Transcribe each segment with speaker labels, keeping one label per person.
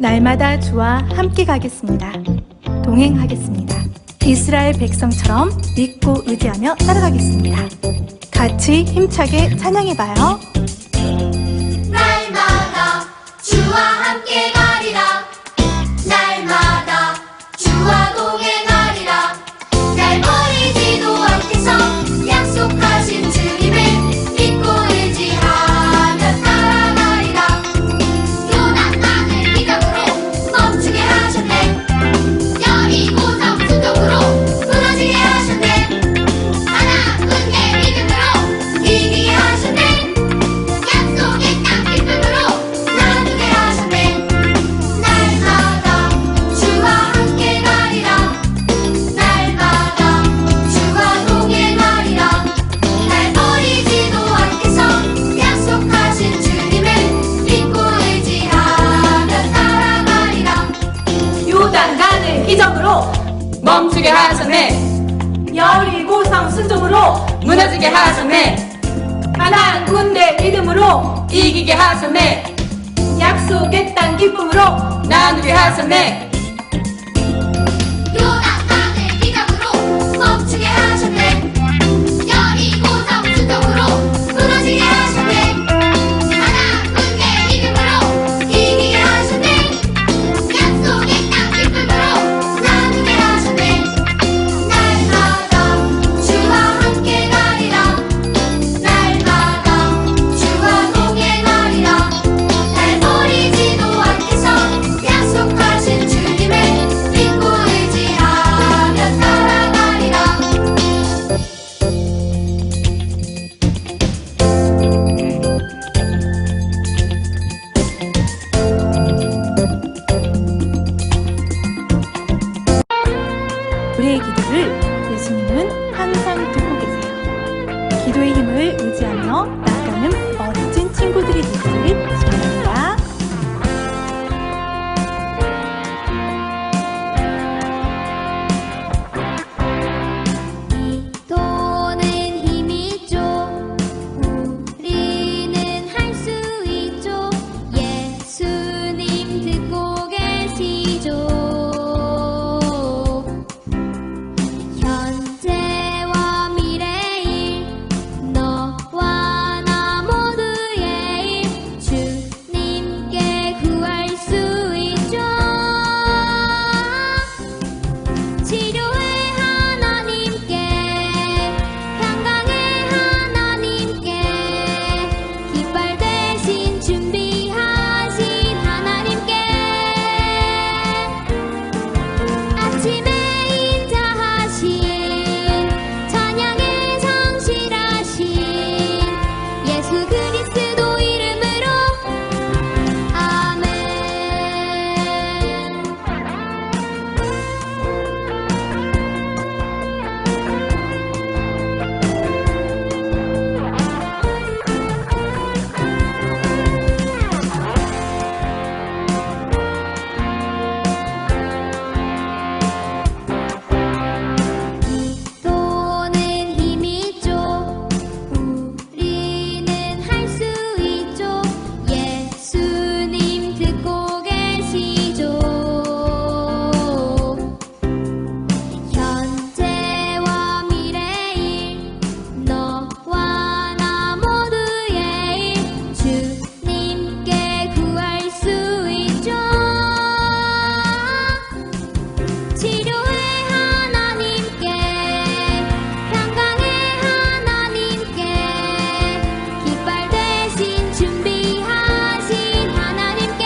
Speaker 1: 날마다 주와 함께 가겠습니다. 동행하겠습니다. 이스라엘 백성처럼 믿고 의지하며 따라가겠습니다. 같이 힘차게 찬양해봐요.
Speaker 2: 날마다 주와 함께 가리라. 날마다 주와 동행하리라. 날 버리지도 않겠어. 약속하신 주님을 믿고 의지하며 따라가리라. 요단강을 기적으로 멈추게 하셨네. 여리고성 수적으로 무너지게 하셨네. 하나님의 믿음으로 이기게 하셨네. 약속의 땅 기쁨으로 나누게 하셨네. 날마다 주와 함께 가리라. 날마다 주와 동행하리라. 날 버리지도 않겠어. 약속하신 주님을 믿고 의지하며 따라가리라.
Speaker 3: 요단강을 기적으로 멈추게 하셨네. 여리고성 순종으로 무너지게 하셨네. 하나님 군대 믿음으로 이기게 하셨네. 약속의 땅 기쁨으로 나누게 하셨네.
Speaker 2: 요단강을 기적으로 멈추게 하셨네. 여리고성 순종으로 무너지게 하셨네. 하나님의 믿음으로 이기게 하셨네. 약속의 땅 기쁨으로 나누게 하셨네. 날마다 주와 함께 가리라. 날마다 주와 동행하리라. 날 버리지도 않겠어. 약속하신 주님을 믿고 의지하며 따라가리라.
Speaker 1: 우리의 기도를 예수님은 항상 듣고 계세요. 기도의 힘을 의지하며 나아가는 멋진 친구들이 되기를 바랍니다.
Speaker 2: 기도는 힘이죠. 우리는 할 수 있죠. 예수님 듣고 계시죠. 현재와 미래일 너와 나 모두의 일 주님께 구할 수 있죠. 치료의 하나님께 평강의 하나님께 깃발 대신 준비하신 하나님께 아침에 인자하신 찬양에 성실하신 예수 그리스도 이름으로 아멘. 기도는 힘이죠. 우리는 할 수 있죠. 예수님 듣고 계시죠. 현재와 미래일 너와 나 모두의 일 주님께 구할 수 있죠. 치료의 하나님께 평강의 하나님께 깃발 대신 준비하신 하나님께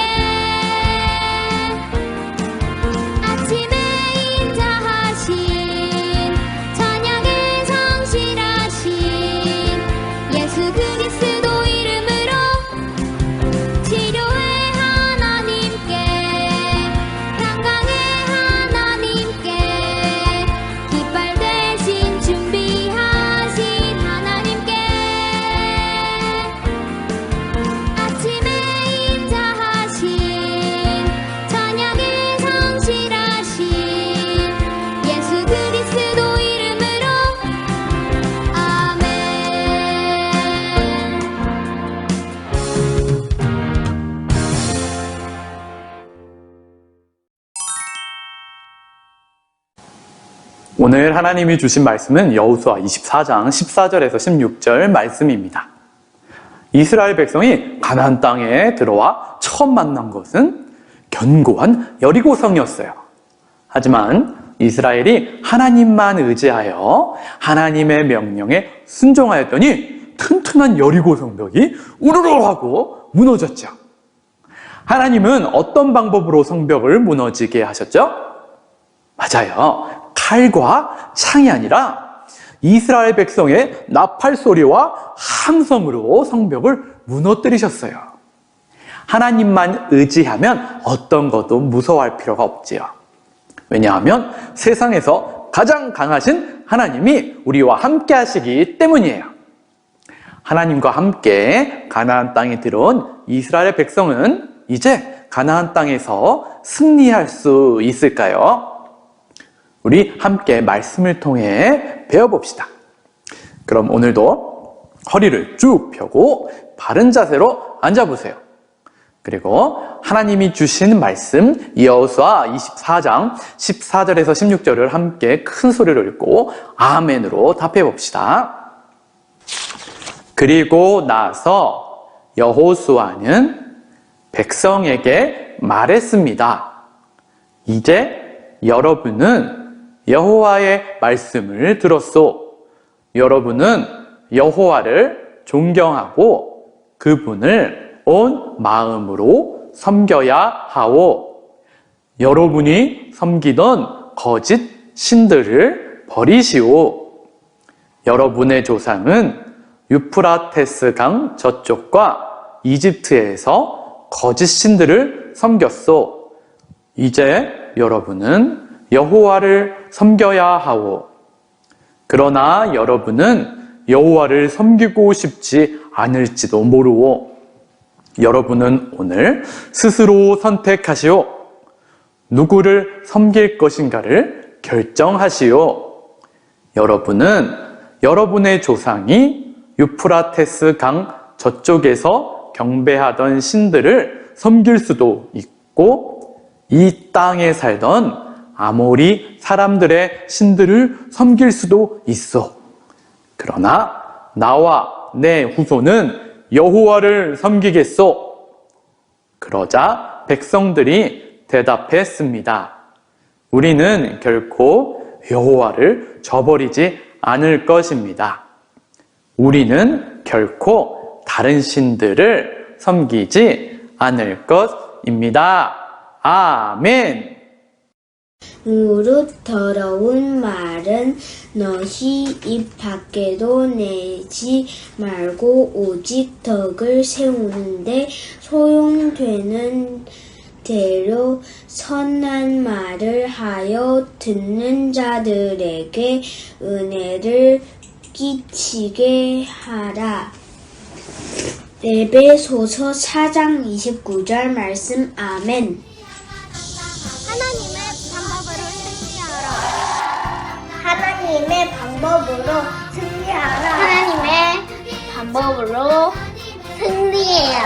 Speaker 2: 아침에 인자하신 찬양에 성실하신 예수 그리스도 이름으로 치료의 하나님께 평강의 하나님께
Speaker 4: 오늘 하나님이 주신 말씀은 여호수아 24장 14절에서 16절 말씀입니다. 이스라엘 백성이 가나안 땅에 들어와 처음 만난 것은 견고한 여리고성이었어요. 하지만 이스라엘이 하나님만 의지하여 하나님의 명령에 순종하였더니 튼튼한 여리고성 벽이 우르르 하고 무너졌죠. 하나님은 어떤 방법으로 성벽을 무너지게 하셨죠? 맞아요. 칼과 창이 아니라 이스라엘 백성의 나팔 소리와 함성으로 성벽을 무너뜨리셨어요. 하나님만 의지하면 어떤 것도 무서워할 필요가 없지요. 왜냐하면 세상에서 가장 강하신 하나님이 우리와 함께 하시기 때문이에요. 하나님과 함께 가나안 땅에 들어온 이스라엘 백성은 이제 가나안 땅에서 승리할 수 있을까요? 우리 함께 말씀을 통해 배워봅시다. 그럼 오늘도 허리를 쭉 펴고 바른 자세로 앉아보세요. 그리고 하나님이 주신 말씀 여호수아 24장 14절에서 16절을 함께 큰 소리로 읽고 아멘으로 답해봅시다. 그리고 나서 여호수아는 백성에게 말했습니다. 이제 여러분은 여호와의 말씀을 들었소. 여러분은 여호와를 존경하고 그분을 온 마음으로 섬겨야 하오. 여러분이 섬기던 거짓 신들을 버리시오. 여러분의 조상은 유프라테스 강 저쪽과 이집트에서 거짓 신들을 섬겼소. 이제 여러분은 여호와를 섬겨야 하오. 그러나 여러분은 여호와를 섬기고 싶지 않을지도 모르오. 여러분은 오늘 스스로 선택하시오. 누구를 섬길 것인가를 결정하시오. 여러분은 여러분의 조상이 유프라테스 강 저쪽에서 경배하던 신들을 섬길 수도 있고 이 땅에 살던 아모리 사람들의 신들을 섬길 수도 있어. 그러나 나와 내 후손은 여호와를 섬기겠소. 그러자 백성들이 대답했습니다. 우리는 결코 여호와를 저버리지 않을 것입니다. 우리는 결코 다른 신들을 섬기지 않을 것입니다. 아멘.
Speaker 5: 무릇 더러운 말은 너희 입 밖에도 내지 말고 오직 덕을 세우는데 소용되는 대로 선한 말을 하여 듣는 자들에게 은혜를 끼치게 하라. 에베소서 4장 29절 말씀. 아멘.
Speaker 6: 하나님의 방법으로 승리하라.
Speaker 2: 하나님의 방법으로 승리해요.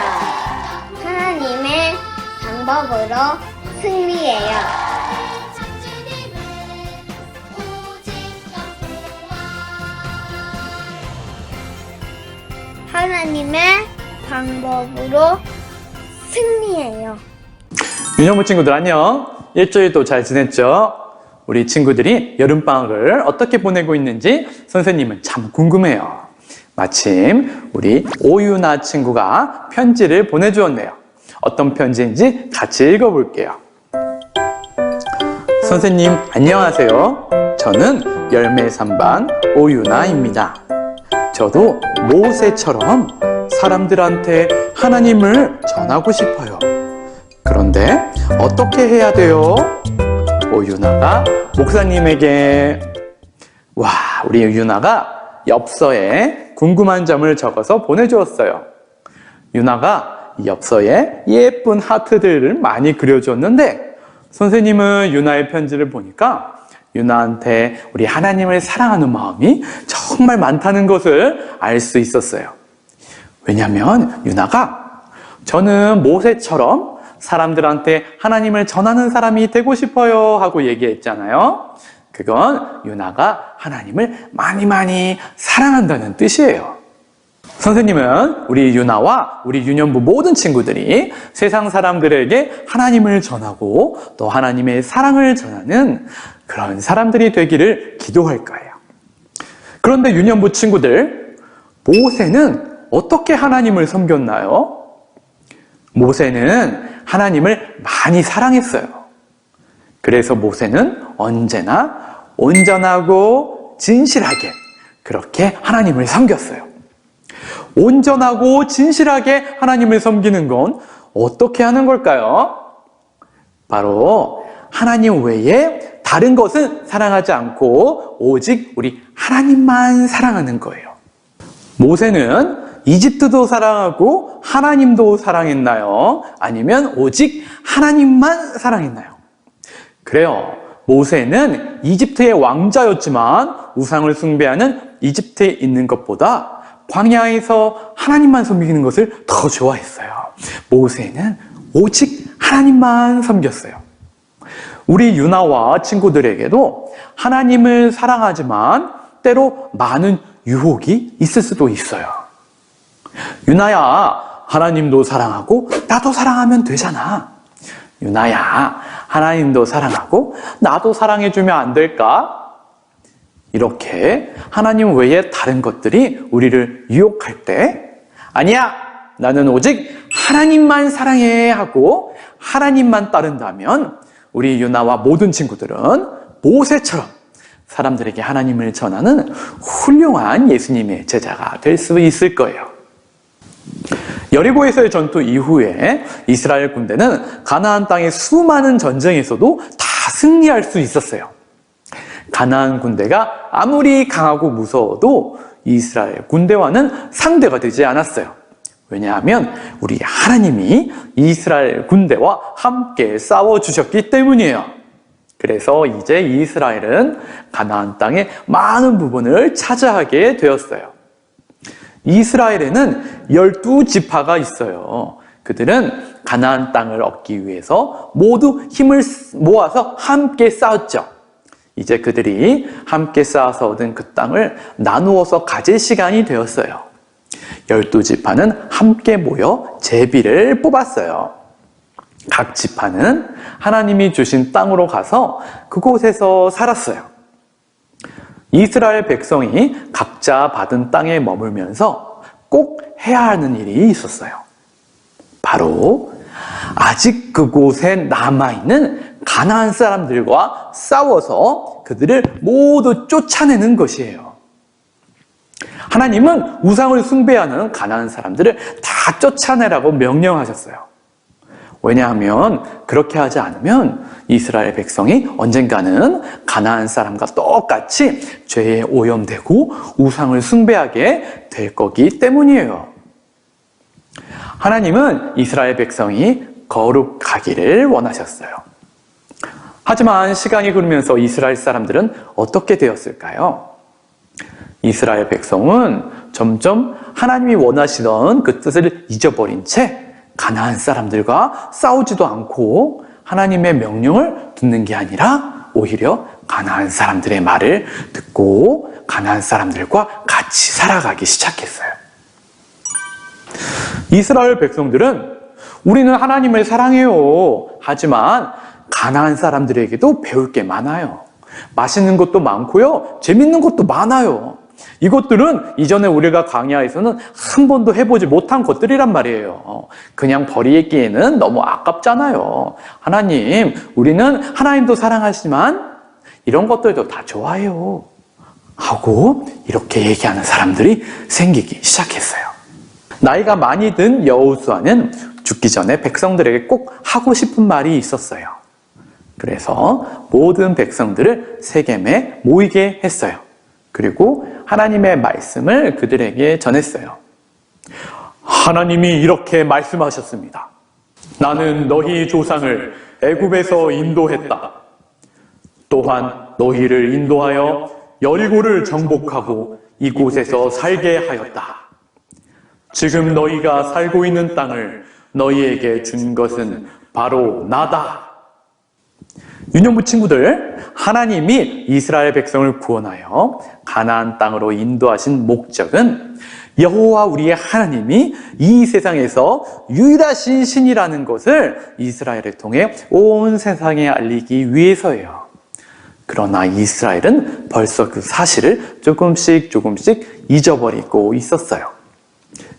Speaker 6: 하나님의 방법으로 승리해요. 하나님의 방법으로 승리해요.
Speaker 4: 유년부 친구들 안녕. 일주일도 잘 지냈죠? 우리 친구들이 여름방학을 어떻게 보내고 있는지 선생님은 참 궁금해요. 마침 우리 오유나 친구가 편지를 보내주었네요. 어떤 편지인지 같이 읽어볼게요. 선생님 안녕하세요. 저는 열매 3반 오유나입니다. 저도 모세처럼 사람들한테 하나님을 전하고 싶어요. 그런데 어떻게 해야 돼요? 오유나가 목사님에게 우리 유나가 엽서에 궁금한 점을 적어서 보내주었어요. 유나가 이 엽서에 예쁜 하트들을 많이 그려주었는데 선생님은 유나의 편지를 보니까 유나한테 우리 하나님을 사랑하는 마음이 정말 많다는 것을 알 수 있었어요. 왜냐하면 유나가 저는 모세처럼 사람들한테 하나님을 전하는 사람이 되고 싶어요 하고 얘기했잖아요. 그건 유나가 하나님을 많이 사랑한다는 뜻이에요. 선생님은 우리 유나와 우리 유년부 모든 친구들이 세상 사람들에게 하나님을 전하고 또 하나님의 사랑을 전하는 그런 사람들이 되기를 기도할 거예요. 그런데 유년부 친구들, 모세는 어떻게 하나님을 섬겼나요? 모세는 하나님을 많이 사랑했어요. 그래서 모세는 언제나 온전하고 진실하게 그렇게 하나님을 섬겼어요. 온전하고 진실하게 하나님을 섬기는 건 어떻게 하는 걸까요? 바로 하나님 외에 다른 것은 사랑하지 않고 오직 우리 하나님만 사랑하는 거예요. 모세는 이집트도 사랑하고 하나님도 사랑했나요? 아니면 오직 하나님만 사랑했나요? 그래요. 모세는 이집트의 왕자였지만 우상을 숭배하는 이집트에 있는 것보다 광야에서 하나님만 섬기는 것을 더 좋아했어요. 모세는 오직 하나님만 섬겼어요. 우리 유나와 친구들에게도 하나님을 사랑하지만 때로 많은 유혹이 있을 수도 있어요. 유나야, 하나님도 사랑하고 나도 사랑하면 되잖아. 유나야, 하나님도 사랑하고 나도 사랑해주면 안 될까? 이렇게 하나님 외에 다른 것들이 우리를 유혹할 때 아니야, 나는 오직 하나님만 사랑해 하고 하나님만 따른다면 우리 유나와 모든 친구들은 모세처럼 사람들에게 하나님을 전하는 훌륭한 예수님의 제자가 될 수 있을 거예요. 여리고에서의 전투 이후에 이스라엘 군대는 가나안 땅의 수많은 전쟁에서도 다 승리할 수 있었어요. 가나안 군대가 아무리 강하고 무서워도 이스라엘 군대와는 상대가 되지 않았어요. 왜냐하면 우리 하나님이 이스라엘 군대와 함께 싸워주셨기 때문이에요. 그래서 이제 이스라엘은 가나안 땅의 많은 부분을 차지하게 되었어요. 이스라엘에는 12지파가 있어요. 그들은 가나안 땅을 얻기 위해서 모두 힘을 모아서 함께 싸웠죠. 이제 그들이 함께 쌓아서 얻은 그 땅을 나누어서 가질 시간이 되었어요. 12지파는 함께 모여 제비를 뽑았어요. 각 지파는 하나님이 주신 땅으로 가서 그곳에서 살았어요. 이스라엘 백성이 각자 받은 땅에 머물면서 꼭 해야 하는 일이 있었어요. 바로 아직 그곳에 남아있는 가나안 사람들과 싸워서 그들을 모두 쫓아내는 것이에요. 하나님은 우상을 숭배하는 가나안 사람들을 다 쫓아내라고 명령하셨어요. 왜냐하면 그렇게 하지 않으면 이스라엘 백성이 언젠가는 가나안 사람과 똑같이 죄에 오염되고 우상을 숭배하게 될 거기 때문이에요. 하나님은 이스라엘 백성이 거룩하기를 원하셨어요. 하지만 시간이 흐르면서 이스라엘 사람들은 어떻게 되었을까요? 이스라엘 백성은 점점 하나님이 원하시던 그 뜻을 잊어버린 채 가나안 사람들과 싸우지도 않고 하나님의 명령을 듣는 게 아니라 오히려 가나안 사람들의 말을 듣고 가나안 사람들과 같이 살아가기 시작했어요. 이스라엘 백성들은 우리는 하나님을 사랑해요. 하지만 가나안 사람들에게도 배울 게 많아요. 맛있는 것도 많고요. 재밌는 것도 많아요. 이것들은 이전에 우리가 광야에서는 한 번도 해보지 못한 것들이란 말이에요. 그냥 버리기에는 너무 아깝잖아요. 하나님, 우리는 하나님도 사랑하시지만 이런 것들도 다 좋아해요. 하고 이렇게 얘기하는 사람들이 생기기 시작했어요. 나이가 많이 든 여호수아는 죽기 전에 백성들에게 꼭 하고 싶은 말이 있었어요. 그래서 모든 백성들을 세겜에 모이게 했어요. 그리고 하나님의 말씀을 그들에게 전했어요. 하나님이 이렇게 말씀하셨습니다. 나는 너희 조상을 애굽에서 인도했다. 또한 너희를 인도하여 여리고를 정복하고 이곳에서 살게 하였다. 지금 너희가 살고 있는 땅을 너희에게 준 것은 바로 나다. 유년부 친구들, 하나님이 이스라엘 백성을 구원하여 가나안 땅으로 인도하신 목적은 여호와 우리의 하나님이 이 세상에서 유일하신 신이라는 것을 이스라엘을 통해 온 세상에 알리기 위해서예요. 그러나 이스라엘은 벌써 그 사실을 조금씩 잊어버리고 있었어요.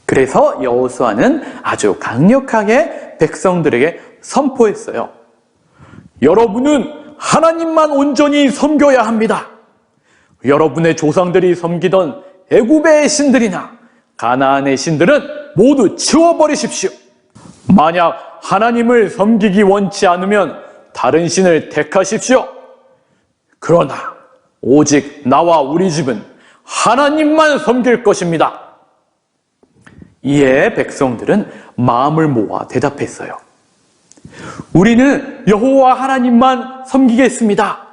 Speaker 4: 그래서 여호수아는 아주 강력하게 백성들에게 선포했어요. 여러분은 하나님만 온전히 섬겨야 합니다. 여러분의 조상들이 섬기던 애굽의 신들이나 가나안의 신들은 모두 치워버리십시오. 만약 하나님을 섬기기 원치 않으면 다른 신을 택하십시오. 그러나 오직 나와 우리 집은 하나님만 섬길 것입니다. 이에 백성들은 마음을 모아 대답했어요. 우리는 여호와 하나님만 섬기겠습니다.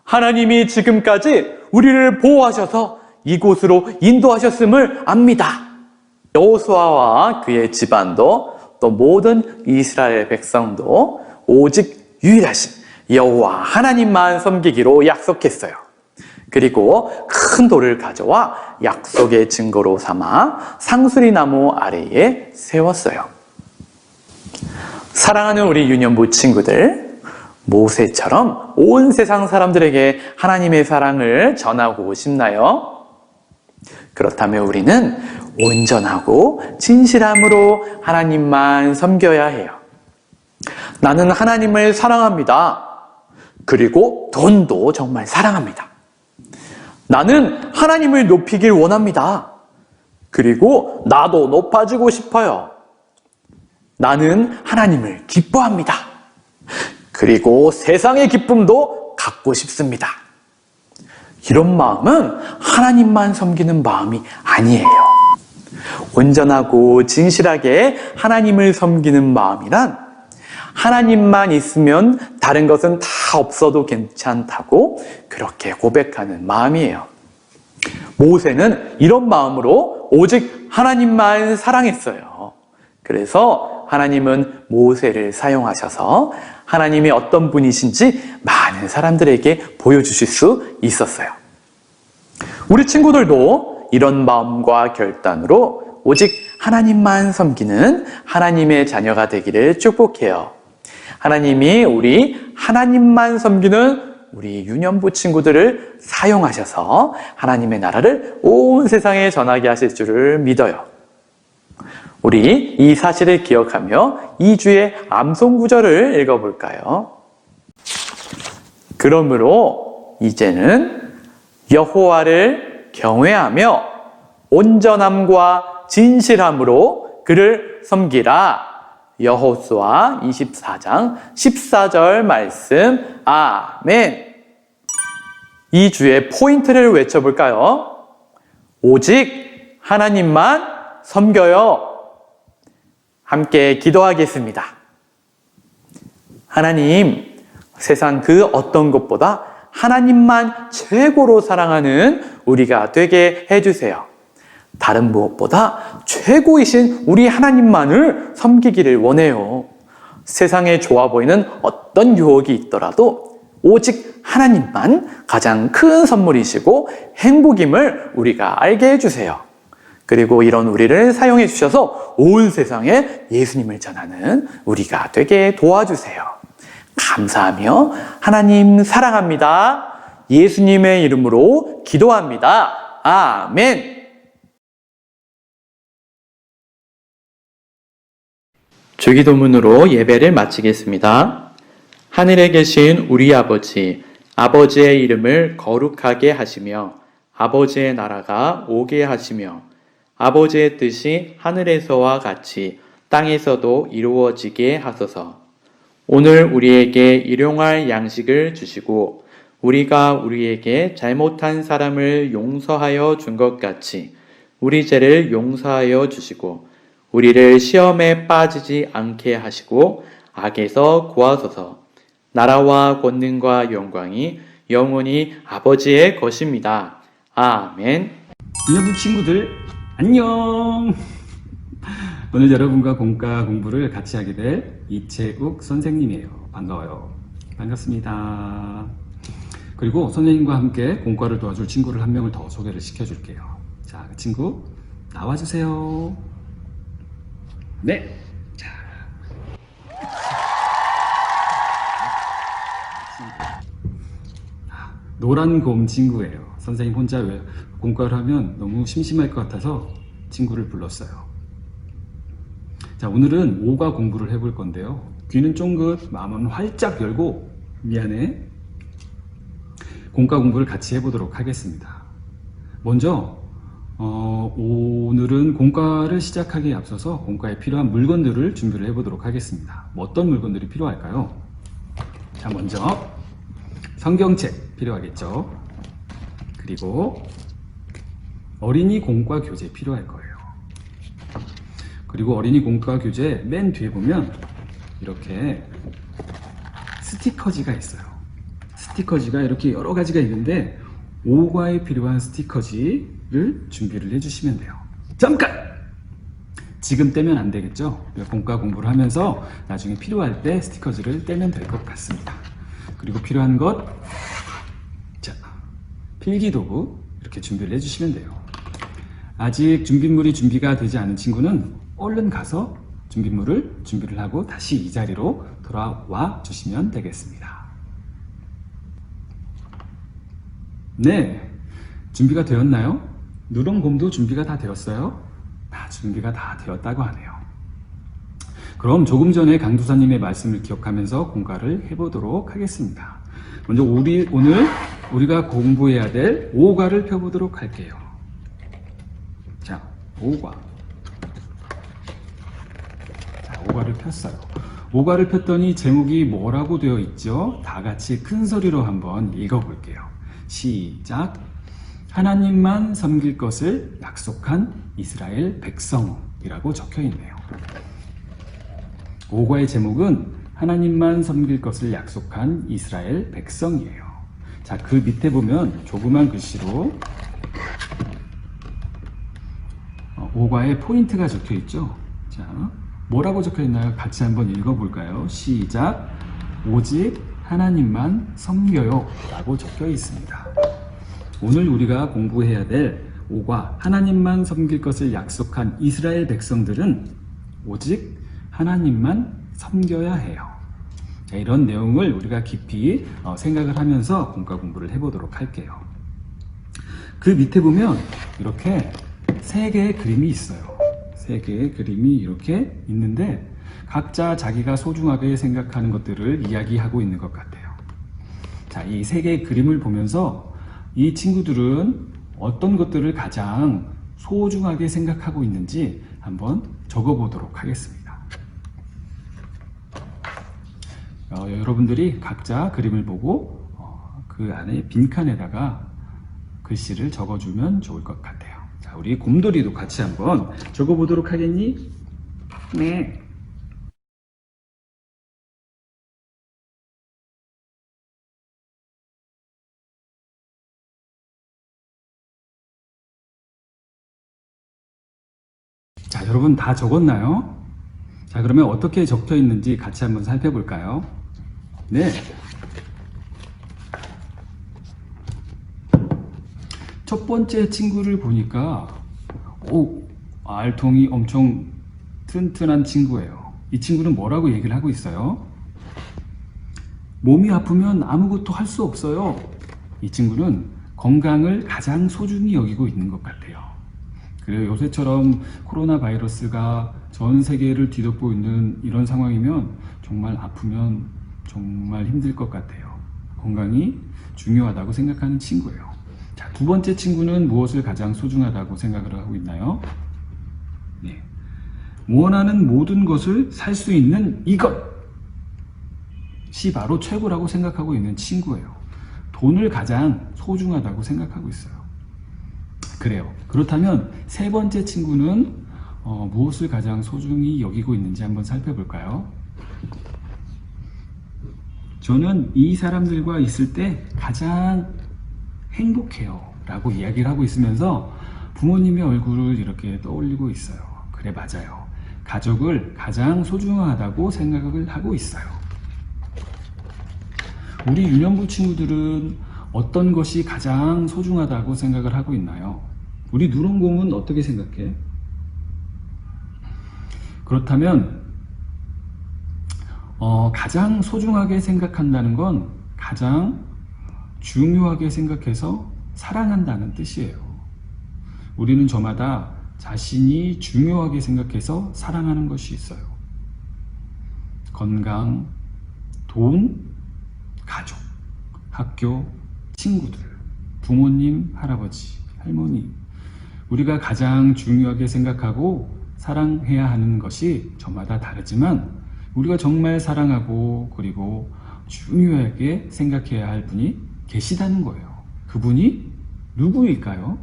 Speaker 4: 하나님이 지금까지 우리를 보호하셔서 이곳으로 인도하셨음을 압니다. 여호수아와 그의 집안도 또 모든 이스라엘 백성도 오직 유일하신 여호와 하나님만 섬기기로 약속했어요. 그리고 큰 돌을 가져와 약속의 증거로 삼아 상수리 나무 아래에 세웠어요. 사랑하는 우리 유년부 친구들, 모세처럼 온 세상 사람들에게 하나님의 사랑을 전하고 싶나요? 그렇다면 우리는 온전하고 진실함으로 하나님만 섬겨야 해요. 나는 하나님을 사랑합니다. 그리고 돈도 정말 사랑합니다. 나는 하나님을 높이길 원합니다. 그리고 나도 높아지고 싶어요. 나는 하나님을 기뻐합니다. 그리고 세상의 기쁨도 갖고 싶습니다. 이런 마음은 하나님만 섬기는 마음이 아니에요. 온전하고 진실하게 하나님을 섬기는 마음이란 하나님만 있으면 다른 것은 다 없어도 괜찮다고 그렇게 고백하는 마음이에요. 모세는 이런 마음으로 오직 하나님만 사랑했어요. 그래서 하나님은 모세를 사용하셔서 하나님이 어떤 분이신지 많은 사람들에게 보여주실 수 있었어요. 우리 친구들도 이런 마음과 결단으로 오직 하나님만 섬기는 하나님의 자녀가 되기를 축복해요. 하나님이 우리 하나님만 섬기는 우리 유년부 친구들을 사용하셔서 하나님의 나라를 온 세상에 전하게 하실 줄을 믿어요. 우리 이 사실을 기억하며 2주의 암송 구절을 읽어볼까요? 그러므로 이제는 여호와를 경외하며 온전함과 진실함으로 그를 섬기라. 여호수아 24장 14절 말씀. 아멘. 이 주의 포인트를 외쳐볼까요? 오직 하나님만 섬겨요. 함께 기도하겠습니다. 하나님, 세상 그 어떤 것보다 하나님만 최고로 사랑하는 우리가 되게 해주세요. 다른 무엇보다 최고이신 우리 하나님만을 섬기기를 원해요. 세상에 좋아 보이는 어떤 유혹이 있더라도 오직 하나님만 가장 큰 선물이시고 행복임을 우리가 알게 해주세요. 그리고 이런 우리를 사용해 주셔서 온 세상에 예수님을 전하는 우리가 되게 도와주세요. 감사하며 하나님 사랑합니다. 예수님의 이름으로 기도합니다. 아멘. 주기도문으로 예배를 마치겠습니다. 하늘에 계신 우리 아버지, 아버지의 이름을 거룩하게 하시며 아버지의 나라가 오게 하시며 아버지의 뜻이 하늘에서와 같이 땅에서도 이루어지게 하소서. 오늘 우리에게 일용할 양식을 주시고 우리가 우리에게 잘못한 사람을 용서하여 준 것 같이 우리 죄를 용서하여 주시고 우리를 시험에 빠지지 않게 하시고 악에서 구하소서. 나라와 권능과 영광이 영원히 아버지의 것입니다. 아멘.
Speaker 7: 유년부 친구들 안녕. 오늘 여러분과 공과 공부를 같이 하게 될 이채욱 선생님이에요. 반가워요. 반갑습니다. 그리고 선생님과 함께 공과를 도와줄 친구를 한 명을 더 소개를 시켜줄게요. 자, 그 친구 나와주세요. 네. 자. 노란 곰 친구예요. 선생님 혼자 왜 공과를 하면 너무 심심할 것 같아서 친구를 불렀어요. 자, 오늘은 5과 공부를 해볼 건데요. 귀는 쫑긋, 마음은 활짝 열고, 미안해. 공과 공부를 같이 해보도록 하겠습니다. 먼저 오늘은 공과를 시작하기에 앞서서 공과에 필요한 물건들을 준비를 해보도록 하겠습니다. 어떤 물건들이 필요할까요? 자, 먼저 성경책 필요하겠죠. 그리고 어린이 공과 교재 필요할 거예요. 그리고 어린이 공과 교재 맨 뒤에 보면 이렇게 스티커지가 있어요. 스티커지가 이렇게 여러 가지가 있는데 5과에 필요한 스티커지를 준비를 해주시면 돼요. 잠깐! 지금 떼면 안 되겠죠? 공과 공부를 하면서 나중에 필요할 때 스티커지를 떼면 될 것 같습니다. 그리고 필요한 것, 자, 필기도구 이렇게 준비를 해주시면 돼요. 아직 준비물이 준비가 되지 않은 친구는 얼른 가서 준비를 하고 다시 이 자리로 돌아와 주시면 되겠습니다. 네, 준비가 되었나요? 누런곰도 준비가 다 되었어요? 다 준비가 다 되었다고 하네요. 그럼 조금 전에 강두사님의 말씀을 기억하면서 공과를 해보도록 하겠습니다. 먼저 오늘 우리가 공부해야 될 5과를 펴보도록 할게요. 자, 5과. 자, 5과를 폈어요. 5과를 폈더니 제목이 뭐라고 되어 있죠? 다 같이 큰 소리로 한번 읽어볼게요. 시작. 하나님만 섬길 것을 약속한 이스라엘 백성이라고 적혀 있네요. 5과의 제목은 하나님만 섬길 것을 약속한 이스라엘 백성이에요. 자, 그 밑에 보면 조그만 글씨로 5과의 포인트가 적혀 있죠. 자, 뭐라고 적혀 있나요? 같이 한번 읽어볼까요? 시작. 오직 하나님만 섬겨요 라고 적혀 있습니다. 오늘 우리가 공부해야 될 5과 하나님만 섬길 것을 약속한 이스라엘 백성들은 오직 하나님만 섬겨야 해요. 자, 이런 내용을 우리가 깊이 생각을 하면서 공과 공부를 해보도록 할게요. 그 밑에 보면 이렇게 3개의 그림이 있어요. 3개의 그림이 이렇게 있는데 각자 자기가 소중하게 생각하는 것들을 이야기하고 있는 것 같아요. 자, 이 3개의 그림을 보면서 이 친구들은 어떤 것들을 가장 소중하게 생각하고 있는지 한번 적어보도록 하겠습니다. 여러분들이 각자 그림을 보고 그 안에 빈칸에다가 글씨를 적어주면 좋을 것 같아요. 자, 우리 곰돌이도 같이 한번 적어보도록 하겠니? 네. 자, 여러분 다 적었나요? 자, 그러면 어떻게 적혀 있는지 같이 한번 살펴볼까요? 네. 첫 번째 친구를 보니까 알통이 엄청 튼튼한 친구예요. 이 친구는 뭐라고 얘기를 하고 있어요? 몸이 아프면 아무것도 할 수 없어요. 이 친구는 건강을 가장 소중히 여기고 있는 것 같아요. 그리고 요새처럼 코로나 바이러스가 전 세계를 뒤덮고 있는 이런 상황이면 정말 아프면 정말 힘들 것 같아요. 건강이 중요하다고 생각하는 친구예요. 자, 두 번째 친구는 무엇을 가장 소중하다고 생각을 하고 있나요? 네. 원하는 모든 것을 살 수 있는 이것이 바로 최고라고 생각하고 있는 친구예요. 돈을 가장 소중하다고 생각하고 있어요. 그래요. 그렇다면 세 번째 친구는 무엇을 가장 소중히 여기고 있는지 한번 살펴볼까요? 저는 이 사람들과 있을 때 가장 행복해요 라고 이야기를 하고 있으면서 부모님의 얼굴을 이렇게 떠올리고 있어요. 그래, 맞아요. 가족을 가장 소중하다고 생각을 하고 있어요. 우리 유년부 친구들은 어떤 것이 가장 소중하다고 생각을 하고 있나요? 우리 누런공은 어떻게 생각해? 그렇다면 가장 소중하게 생각한다는 건 가장 중요하게 생각해서 사랑한다는 뜻이에요. 우리는 저마다 자신이 중요하게 생각해서 사랑하는 것이 있어요. 건강, 돈, 가족, 학교, 친구들, 부모님, 할아버지, 할머니. 우리가 가장 중요하게 생각하고 사랑해야 하는 것이 저마다 다르지만 우리가 정말 사랑하고 그리고 중요하게 생각해야 할 분이 계시다는 거예요. 그분이 누구일까요?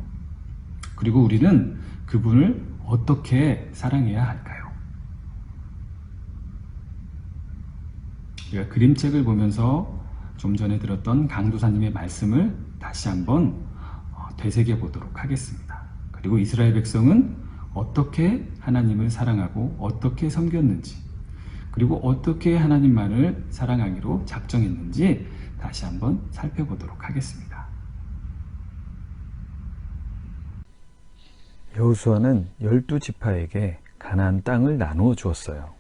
Speaker 7: 그리고 우리는 그분을 어떻게 사랑해야 할까요? 우리가 그림책을 보면서 좀 전에 들었던 강도사님의 말씀을 다시 한번 되새겨 보도록 하겠습니다. 그리고 이스라엘 백성은 어떻게 하나님을 사랑하고 어떻게 섬겼는지, 그리고 어떻게 하나님만을 사랑하기로 작정했는지 다시 한번 살펴보도록 하겠습니다.
Speaker 8: 여호수아는 12지파에게 가나안 땅을 나누어 주었어요.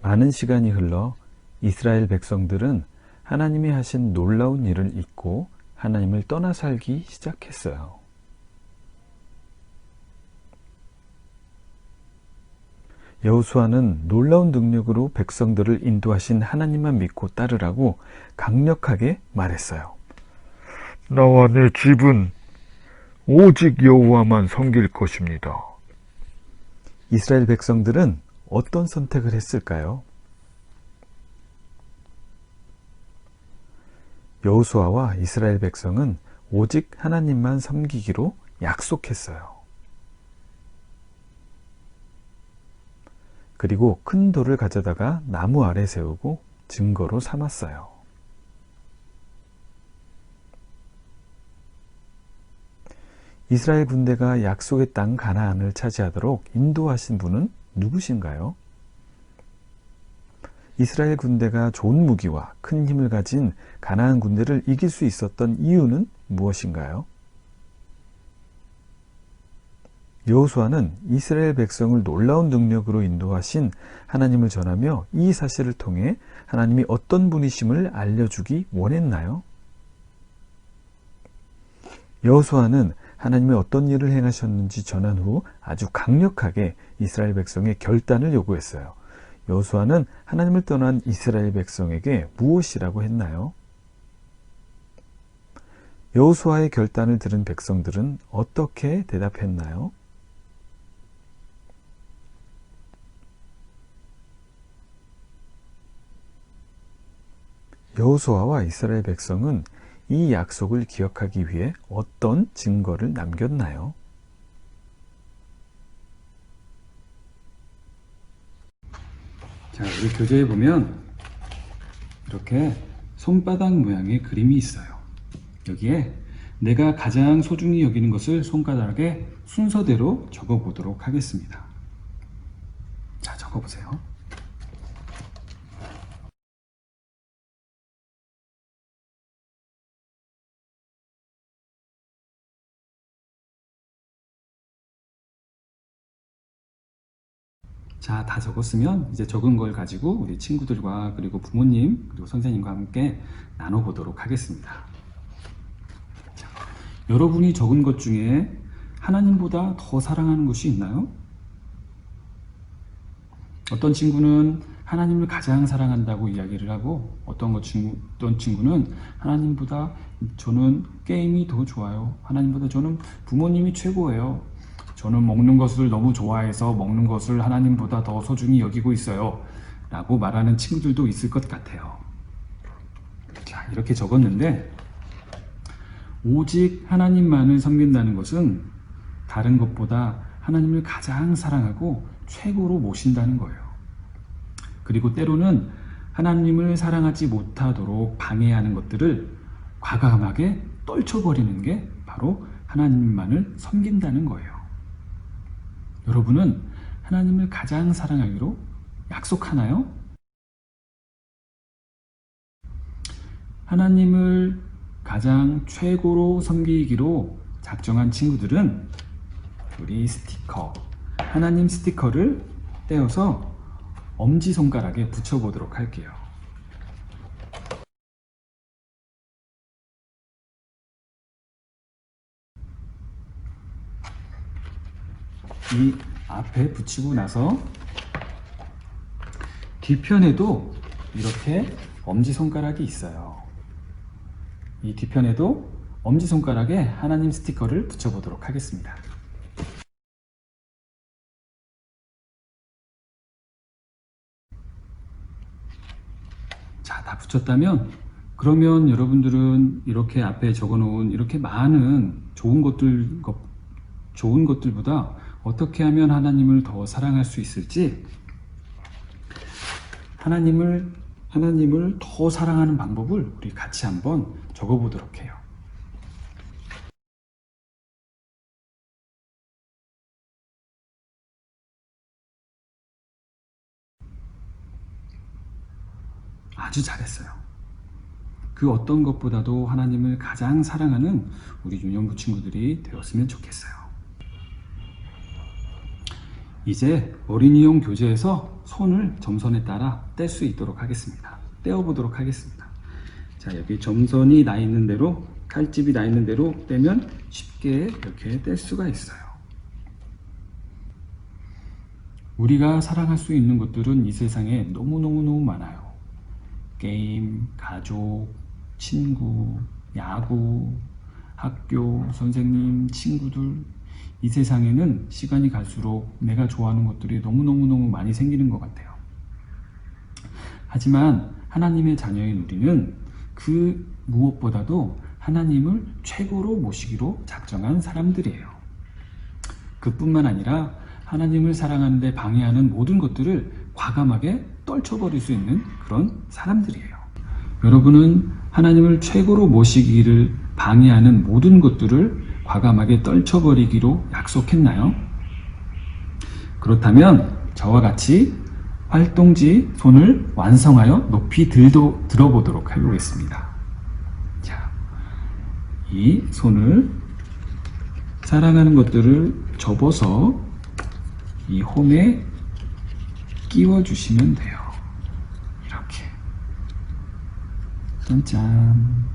Speaker 8: 많은 시간이 흘러 이스라엘 백성들은 하나님이 하신 놀라운 일을 잊고 하나님을 떠나 살기 시작했어요. 여호수아는 놀라운 능력으로 백성들을 인도하신 하나님만 믿고 따르라고 강력하게 말했어요.
Speaker 9: 나와 내 집은 오직 여호와만 섬길 것입니다.
Speaker 8: 이스라엘 백성들은 어떤 선택을 했을까요? 여호수아와 이스라엘 백성은 오직 하나님만 섬기기로 약속했어요. 그리고 큰 돌을 가져다가 나무 아래 세우고 증거로 삼았어요. 이스라엘 군대가 약속의 땅 가나안을 차지하도록 인도하신 분은 누구신가요? 이스라엘 군대가 좋은 무기와 큰 힘을 가진 가나안 군대를 이길 수 있었던 이유는 무엇인가요? 여호수아는 이스라엘 백성을 놀라운 능력으로 인도하신 하나님을 전하며 이 사실을 통해 하나님이 어떤 분이심을 알려주기 원했나요? 여호수아는 하나님이 어떤 일을 행하셨는지 전한 후 아주 강력하게 이스라엘 백성의 결단을 요구했어요. 여호수아는 하나님을 떠난 이스라엘 백성에게 무엇이라고 했나요? 여호수아의 결단을 들은 백성들은 어떻게 대답했나요? 여호수아와 이스라엘 백성은 이 약속을 기억하기 위해 어떤 증거를 남겼나요?
Speaker 7: 자, 우리 교재에 보면 이렇게 손바닥 모양의 그림이 있어요. 여기에 내가 가장 소중히 여기는 것을 손가락에 순서대로 적어보도록 하겠습니다. 자, 적어보세요. 자, 다 적었으면 이제 적은 걸 가지고 우리 친구들과 그리고 부모님 그리고 선생님과 함께 나눠보도록 하겠습니다. 자, 여러분이 적은 것 중에 하나님보다 더 사랑하는 것이 있나요? 어떤 친구는 하나님을 가장 사랑한다고 이야기를 하고 어떤 친구는 하나님보다 저는 게임이 더 좋아요. 하나님보다 저는 부모님이 최고예요. 저는 먹는 것을 너무 좋아해서 먹는 것을 하나님보다 더 소중히 여기고 있어요. 라고 말하는 친구들도 있을 것 같아요. 자, 이렇게 적었는데 오직 하나님만을 섬긴다는 것은 다른 것보다 하나님을 가장 사랑하고 최고로 모신다는 거예요. 그리고 때로는 하나님을 사랑하지 못하도록 방해하는 것들을 과감하게 떨쳐버리는 게 바로 하나님만을 섬긴다는 거예요. 여러분은 하나님을 가장 사랑하기로 약속하나요? 하나님을 가장 최고로 섬기기로 작정한 친구들은 우리 스티커, 하나님 스티커를 떼어서 엄지손가락에 붙여보도록 할게요. 이 앞에 붙이고 나서 뒤편에도 이렇게 엄지손가락이 있어요. 이 뒤편에도 엄지손가락에 하나님 스티커를 붙여보도록 하겠습니다. 자, 다 붙였다면 그러면 여러분들은 이렇게 앞에 적어놓은 이렇게 많은 좋은 것들보다 어떻게 하면 하나님을 더 사랑할 수 있을지, 하나님을 더 사랑하는 방법을 우리 같이 한번 적어보도록 해요. 아주 잘했어요. 그 어떤 것보다도 하나님을 가장 사랑하는 우리 유년부 친구들이 되었으면 좋겠어요. 이제 어린이용 교재에서 손을 점선에 따라 뗄 수 있도록 하겠습니다. 떼어보도록 하겠습니다. 자, 여기 점선이 나 있는 대로, 칼집이 나 있는 대로 떼면 쉽게 이렇게 뗄 수가 있어요. 우리가 사랑할 수 있는 것들은 이 세상에 너무너무 많아요. 게임, 가족, 친구, 야구, 학교, 선생님, 친구들. 이 세상에는 시간이 갈수록 내가 좋아하는 것들이 너무너무 많이 생기는 것 같아요. 하지만 하나님의 자녀인 우리는 그 무엇보다도 하나님을 최고로 모시기로 작정한 사람들이에요. 그뿐만 아니라 하나님을 사랑하는데 방해하는 모든 것들을 과감하게 떨쳐버릴 수 있는 그런 사람들이에요. 여러분은 하나님을 최고로 모시기를 방해하는 모든 것들을 과감하게 떨쳐버리기로 약속했나요? 그렇다면 저와 같이 활동지 손을 완성하여 높이 들어보도록 해보겠습니다. 자, 이 손을 사랑하는 것들을 접어서 이 홈에 끼워주시면 돼요. 이렇게. 짠짠.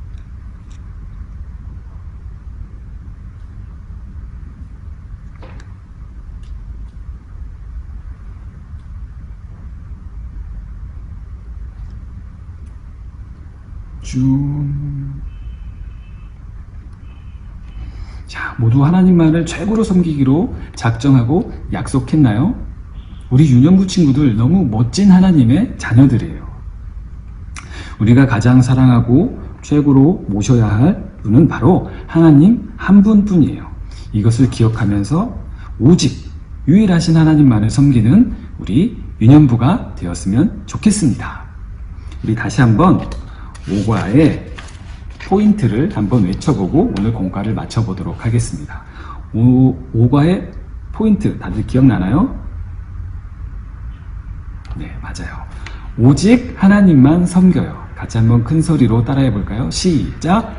Speaker 7: 자, 모두 하나님만을 최고로 섬기기로 작정하고 약속했나요? 우리 유년부 친구들 너무 멋진 하나님의 자녀들이에요. 우리가 가장 사랑하고 최고로 모셔야 할 분은 바로 하나님 한 분뿐이에요. 이것을 기억하면서 오직 유일하신 하나님만을 섬기는 우리 유년부가 되었으면 좋겠습니다. 우리 다시 한번 오과의 포인트를 한번 외쳐보고 오늘 공과를 마쳐보도록 하겠습니다. 오과의 포인트 다들 기억나나요? 네, 맞아요. 오직 하나님만 섬겨요. 같이 한번 큰 소리로 따라해 볼까요? 시작!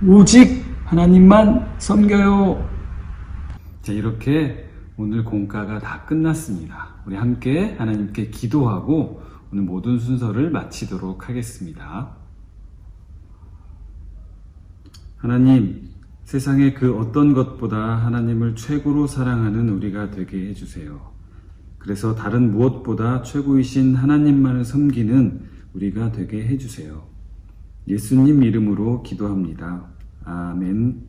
Speaker 7: 오직 하나님만 섬겨요. 자, 이렇게 오늘 공과가 다 끝났습니다. 우리 함께 하나님께 기도하고 오늘 모든 순서를 마치도록 하겠습니다. 하나님, 세상의 그 어떤 것보다 하나님을 최고로 사랑하는 우리가 되게 해주세요. 그래서 다른 무엇보다 최고이신 하나님만을 섬기는 우리가 되게 해주세요. 예수님 이름으로 기도합니다. 아멘.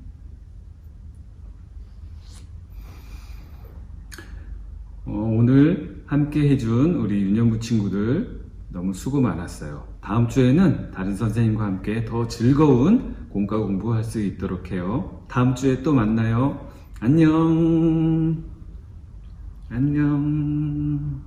Speaker 7: 오늘 함께 해준 우리 유년부 친구들 너무 수고 많았어요. 다음 주에는 다른 선생님과 함께 더 즐거운 공과 공부할 수 있도록 해요. 다음 주에 또 만나요. 안녕. 안녕.